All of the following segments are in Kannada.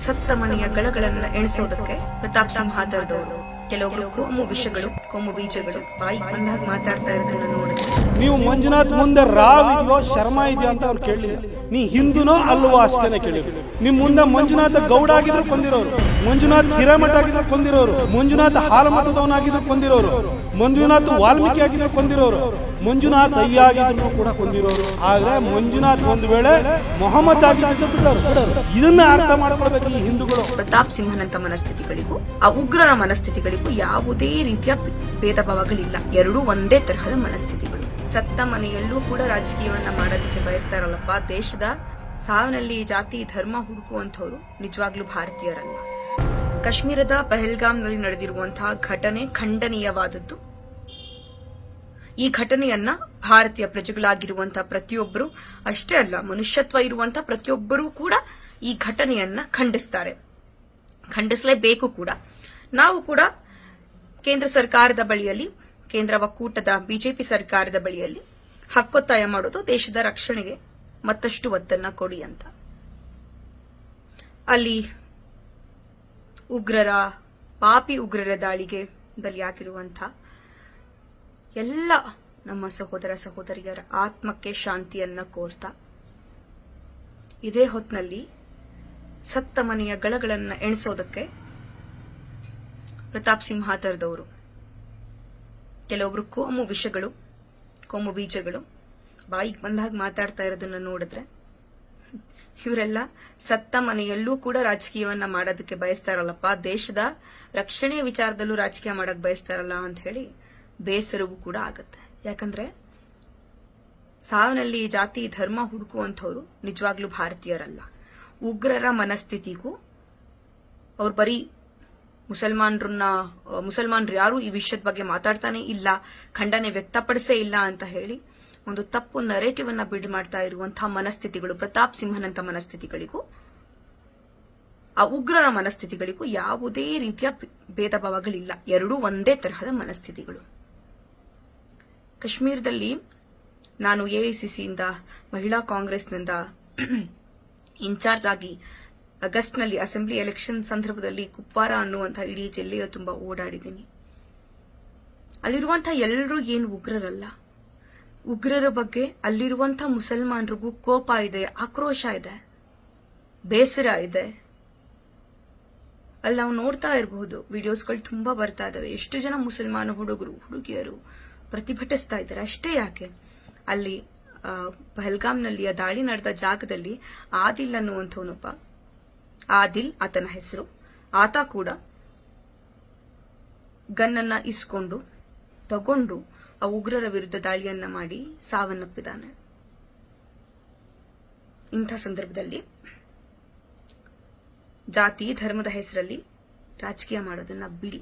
ಸತ್ತ ಮನೆಯ ಗಳಗಳನ್ನು ಎಣಿಸೋದಕ್ಕೆ ಪ್ರತಾಪ್ ಸಿಂಹ ತರದವರು. ಕೆಲವೊಬ್ರು ಕೋಮು ವಿಷಗಳು, ಕೋಮು ಬೀಜಗಳು ಬಾಯಿಗೆ ಬಂದಾಗ ಮಾತಾಡ್ತಾ ಇರೋದನ್ನ ನೋಡಿದ್ರೆ ನೀವು ಮಂಜುನಾಥ್ ಮುಂದೆ ರಾವ್ ಇದೆಯೋ ಶರ್ಮಾ ಇದೆಯೋ ಅಂತ ಅವ್ರು ಕೇಳಲಿಲ್ಲ. ನೀ ಹಿಂದೂನೋ ಅಲ್ವೋ ಅಷ್ಟೇನೆ ಕೇಳಿದ್ರು. ನಿಮ್ ಮುಂದೆ ಮಂಜುನಾಥ ಗೌಡ ಆಗಿದ್ರು ಕೊಂದಿರೋರು, ಮಂಜುನಾಥ್ ಹಿರೇಮಠ ಆಗಿದ್ರು ಕೊಂದಿರೋರು, ಮಂಜುನಾಥ ಹಾಲಮತದವನಾಗಿದ್ರು ಕೊಂದಿರೋರು, ಮಂಜುನಾಥ್ ವಾಲ್ಮೀಕಿ ಆಗಿದ್ರು ಕೊಂದಿರೋರು, ಮಂಜುನಾಥ್ ಅಯ್ಯ ಆಗಿದ್ರು ಕೂಡ ಕೊಂದಿರೋರು. ಆದ್ರೆ ಮಂಜುನಾಥ್ ಒಂದು ವೇಳೆ ಮೊಹಮ್ಮದ್ ಆಗಿದ್ದು ಬಿಡೋರು. ಇದನ್ನ ಅರ್ಥ ಮಾಡ್ಕೊಳ್ಬೇಕು ಈ ಹಿಂದೂಗಳು. ಪ್ರತಾಪ್ ಸಿಂಹನಂತ ಮನಸ್ಥಿತಿಗಳಿಗೂ ಆ ಉಗ್ರರ ಮನಸ್ಥಿತಿಗಳಿಗೂ ಯಾವುದೇ ರೀತಿಯ ಭೇದ ಭಾವಗಳಿಲ್ಲ. ಎರಡೂ ಒಂದೇ ತರಹದ ಮನಸ್ಥಿತಿಗಳು. ಸತ್ತ ಮನೆಯಲ್ಲೂ ಕೂಡ ರಾಜಕೀಯವನ್ನ ಮಾಡೋದಕ್ಕೆ ಬಯಸ್ತಾ ಇರಲ್ಲಪ್ಪ. ದೇಶದ ಸಾವಿನಲ್ಲಿ ಜಾತಿ ಧರ್ಮ ಹುಡುಕುವಂಥವ್ರು ನಿಜವಾಗ್ಲೂ ಭಾರತೀಯರಲ್ಲ. ಕಾಶ್ಮೀರದ ಪಹಲ್ಗಾಮ್ನಲ್ಲಿ ನಡೆದಿರುವಂತಹ ಘಟನೆ ಖಂಡನೀಯವಾದದ್ದು. ಈ ಘಟನೆಯನ್ನ ಭಾರತೀಯ ಪ್ರಜೆಗಳಾಗಿರುವಂತಹ ಪ್ರತಿಯೊಬ್ಬರು ಅಷ್ಟೇ ಅಲ್ಲ, ಮನುಷ್ಯತ್ವ ಇರುವಂತಹ ಪ್ರತಿಯೊಬ್ಬರೂ ಕೂಡ ಈ ಘಟನೆಯನ್ನ ಖಂಡಿಸ್ತಾರೆ, ಖಂಡಿಸಲೇಬೇಕು ಕೂಡ. ನಾವು ಕೂಡ ಕೇಂದ್ರ ಸರ್ಕಾರದ ಬಳಿಯಲ್ಲಿ, ಕೇಂದ್ರ ಒಕ್ಕೂಟದ ಬಿಜೆಪಿ ಸರ್ಕಾರದ ಬಳಿಯಲ್ಲಿ ಹಕ್ಕೊತ್ತಾಯ ಮಾಡೋದು ದೇಶದ ರಕ್ಷಣೆಗೆ ಮತ್ತಷ್ಟು ಒತ್ತನ್ನ ಕೊಡಿ ಅಂತ. ಅಲ್ಲಿ ಪಾಪಿ ಉಗ್ರರ ದಾಳಿಗೆ ಬಲಿಯಾಗಿರುವಂತಹ ಎಲ್ಲ ನಮ್ಮ ಸಹೋದರ ಸಹೋದರಿಯರ ಆತ್ಮಕ್ಕೆ ಶಾಂತಿಯನ್ನ ಕೋರ್ತಾ, ಇದೇ ಹೊತ್ತಿನಲ್ಲಿ ಸತ್ತ ಮನೆಯ ಗಳಗಳನ್ನು ಎಣಿಸೋದಕ್ಕೆ ಪ್ರತಾಪ್ ಸಿಂಹ ತರದವರು. ಕೆಲವೊಬ್ರು ಕೋಮು ವಿಷಗಳು, ಕೋಮು ಬೀಜಗಳು ಬಾಯಿಗೆ ಬಂದಾಗ ಮಾತಾಡ್ತಾ ಇರೋದನ್ನ ನೋಡಿದ್ರೆ ಇವರೆಲ್ಲ ಸತ್ತ ಮನೆಯಲ್ಲೂ ಕೂಡ ರಾಜಕೀಯವನ್ನ ಮಾಡೋದಕ್ಕೆ ಬಯಸ್ತಾ ಇರಲ್ಲಪ್ಪ. ದೇಶದ ರಕ್ಷಣೆಯ ವಿಚಾರದಲ್ಲೂ ರಾಜಕೀಯ ಮಾಡಕ್ ಬಯಸ್ತಾ ಇರಲ್ಲ ಅಂತ ಹೇಳಿ ಬೇಸರವೂ ಕೂಡ ಆಗತ್ತೆ. ಯಾಕಂದ್ರೆ ಸಾವಿನಲ್ಲಿ ಜಾತಿ ಧರ್ಮ ಹುಡುಕುವಂಥವ್ರು ನಿಜವಾಗ್ಲೂ ಭಾರತೀಯರಲ್ಲ. ಉಗ್ರರ ಮನಸ್ಥಿತಿಗೂ ಅವ್ರು ಬರೀ ಮುಸಲ್ಮಾನರು ಯಾರು ಈ ವಿಷಯದ ಬಗ್ಗೆ ಮಾತಾಡ್ತಾನೆ ಇಲ್ಲ, ಖಂಡನೆ ವ್ಯಕ್ತಪಡಿಸೇ ಇಲ್ಲ ಅಂತ ಹೇಳಿ ಒಂದು ತಪ್ಪು ನರೇಟಿವ್ ಅನ್ನ ಬಿಲ್ಡ್ ಮಾಡ್ತಾ ಇರುವಂತಹ ಮನಸ್ಥಿತಿಗಳು, ಪ್ರತಾಪ್ ಸಿಂಹನಂತ ಮನಸ್ಥಿತಿಗಳಿಗೂ ಆ ಉಗ್ರರ ಮನಸ್ಥಿತಿಗಳಿಗೂ ಯಾವುದೇ ರೀತಿಯ ಭೇದ ಭಾವಗಳಿಲ್ಲ. ಎರಡೂ ಒಂದೇ ತರಹದ ಮನಸ್ಥಿತಿಗಳು. ಕಾಶ್ಮೀರದಲ್ಲಿ ನಾನು ಎಐಸಿಸಿಯಿಂದ, ಮಹಿಳಾ ಕಾಂಗ್ರೆಸ್ನಿಂದ ಇನ್ಚಾರ್ಜ್ ಆಗಿ ಆಗಸ್ಟ್ನಲ್ಲಿ ಅಸೆಂಬ್ಲಿ ಎಲೆಕ್ಷನ್ ಸಂದರ್ಭದಲ್ಲಿ ಕುಪ್ವಾರ ಅನ್ನುವಂತಹ ಇಡೀ ಜಿಲ್ಲೆಯ ತುಂಬಾ ಓಡಾಡಿದ್ದೀನಿ. ಅಲ್ಲಿರುವಂತಹ ಎಲ್ಲರೂ ಏನು ಉಗ್ರರಲ್ಲ. ಉಗ್ರರ ಬಗ್ಗೆ ಅಲ್ಲಿರುವಂತಹ ಮುಸಲ್ಮಾನರಿಗೂ ಕೋಪ ಇದೆ, ಆಕ್ರೋಶ ಇದೆ, ಬೇಸರ ಇದೆ. ಅಲ್ಲಿ ನಾವು ನೋಡ್ತಾ ಇರಬಹುದು, ವಿಡಿಯೋಸ್ಗಳು ತುಂಬಾ ಬರ್ತಾ ಇದಾವೆ. ಎಷ್ಟು ಜನ ಮುಸಲ್ಮಾನ ಹುಡುಗರು ಹುಡುಗಿಯರು ಪ್ರತಿಭಟಿಸ್ತಾ ಇದ್ದಾರೆ. ಅಷ್ಟೇ ಯಾಕೆ, ಅಲ್ಲಿ ಪಹಲ್ಗಾಮ್ನಲ್ಲಿ ಆ ದಾಳಿ ನಡೆದ ಜಾಗದಲ್ಲಿ ಆದಿಲ್ ಅನ್ನುವಂಥವನೊಬ್ಬ, ಆದಿಲ್ ಆತನ ಹೆಸರು, ಆತ ಕೂಡ ಗನ್ನನ್ನ ಇಸ್ಕೊಂಡು ತಗೊಂಡು ಆ ಉಗ್ರರ ವಿರುದ್ಧ ದಾಳಿಯನ್ನ ಮಾಡಿ ಸಾವನ್ನಪ್ಪಿದ್ದಾನೆ. ಇಂಥ ಸಂದರ್ಭದಲ್ಲಿ ಜಾತಿ ಧರ್ಮದ ಹೆಸರಲ್ಲಿ ರಾಜಕೀಯ ಮಾಡೋದನ್ನ ಬಿಡಿ.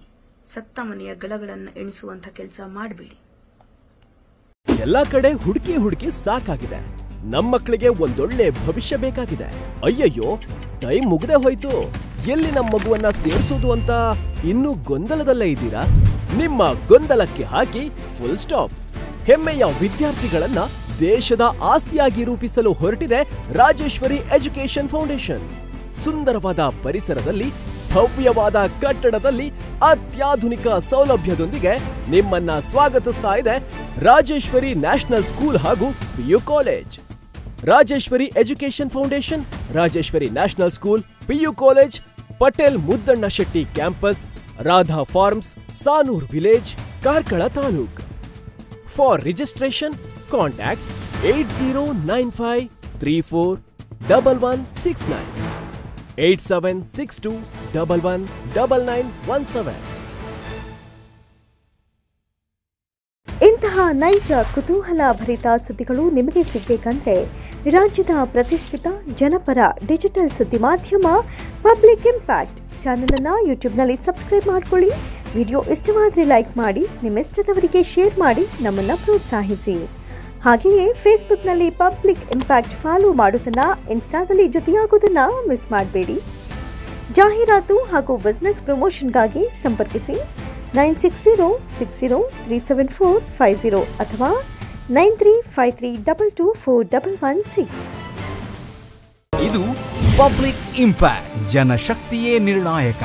ಸತ್ತ ಮನೆಯ ಗಳಗಳನ್ನು ಎಣಿಸುವಂತ ಕೆಲಸ ಮಾಡಬೇಡಿ. ಎಲ್ಲಾ ಕಡೆ ಹುಡುಕಿ ಹುಡುಕಿ ಸಾಕಾಗಿದೆ. ನಮ್ಮ ಮಕ್ಕಳಿಗೆ ಒಂದೊಳ್ಳೆ ಭವಿಷ್ಯ ಬೇಕಾಗಿದೆ. ಅಯ್ಯಯ್ಯೋ, ಟೈಮ್ ಮುಗ್ದೇ ಹೋಯ್ತು. ಎಲ್ಲಿ ನಮ್ಮ ಮಗುವನ್ನ ಸೇರಿಸೋದು ಅಂತ ಇನ್ನೂ ಗೊಂದಲದಲ್ಲೇ ಇದ್ದೀರಾ? ನಿಮ್ಮ ಗೊಂದಲಕ್ಕೆ ಹಾಕಿ ಫುಲ್ ಸ್ಟಾಪ್. ಹೆಮ್ಮೆಯ ವಿದ್ಯಾರ್ಥಿಗಳನ್ನ ದೇಶದ ಆಸ್ತಿಯಾಗಿ ರೂಪಿಸಲು ಹೊರಟಿದೆ ರಾಜೇಶ್ವರಿ ಎಜುಕೇಶನ್ ಫೌಂಡೇಶನ್. ಸುಂದರವಾದ ಪರಿಸರದಲ್ಲಿ, ಭವ್ಯವಾದ ಕಟ್ಟಡದಲ್ಲಿ, ಅತ್ಯಾಧುನಿಕ ಸೌಲಭ್ಯದೊಂದಿಗೆ ನಿಮ್ಮನ್ನ ಸ್ವಾಗತಿಸ್ತಾ ಇದೆ ರಾಜೇಶ್ವರಿ ನ್ಯಾಷನಲ್ ಸ್ಕೂಲ್ ಹಾಗೂ PU college. Rajeshwari education foundation, Rajeshwari national school, PU college, Patel Muddanna Shetty campus, Radha farms, Sanoor village, Karkala taluk. For registration contact 8095341169, 8762119917. ಇಂತಹ ನೈಜ ಕುತೂಹಲ ಭರಿತ ಸುದ್ದಿಗಳು ನಿಮಗೆ ಸಿಗಬೇಕಂದ್ರೆ ರಾಜ್ಯದ ಪ್ರತಿಷ್ಠಿತ ಜನಪರ ಡಿಜಿಟಲ್ ಸುದ್ದಿ ಮಾಧ್ಯಮ ಪಬ್ಲಿಕ್ ಇಂಪ್ಯಾಕ್ಟ್ ಚಾನೆಲ್ ಅನ್ನು ಯೂಟ್ಯೂಬ್ನಲ್ಲಿ ಸಬ್ಸ್ಕ್ರೈಬ್ ಮಾಡಿಕೊಳ್ಳಿ. ವಿಡಿಯೋ ಇಷ್ಟವಾದರೆ ಲೈಕ್ ಮಾಡಿ, ನಿಮ್ಮಿಷ್ಟದವರಿಗೆ ಶೇರ್ ಮಾಡಿ ನಮ್ಮನ್ನು ಪ್ರೋತ್ಸಾಹಿಸಿ. ಹಾಗೆಯೇ ಫೇಸ್ಬುಕ್ನಲ್ಲಿ ಪಬ್ಲಿಕ್ ಇಂಪ್ಯಾಕ್ಟ್ ಫಾಲೋ ಮಾಡೋದನ್ನ, ಇನ್ಸ್ಟಾದಲ್ಲಿ ಜೊತೆಯಾಗೋದನ್ನ ಮಿಸ್ ಮಾಡಬೇಡಿ. ಜಾಹೀರಾತು ಹಾಗೂ ಬಿಸ್ನೆಸ್ ಪ್ರಮೋಷನ್ಗಾಗಿ ಸಂಪರ್ಕಿಸಿ 9606037450 ಅಥವಾ 9353224116. ಇದು ಪಬ್ಲಿಕ್ ಇಂಪ್ಯಾಕ್ಟ್, ಜನಶಕ್ತಿಯೇ ನಿರ್ಣಾಯಕ.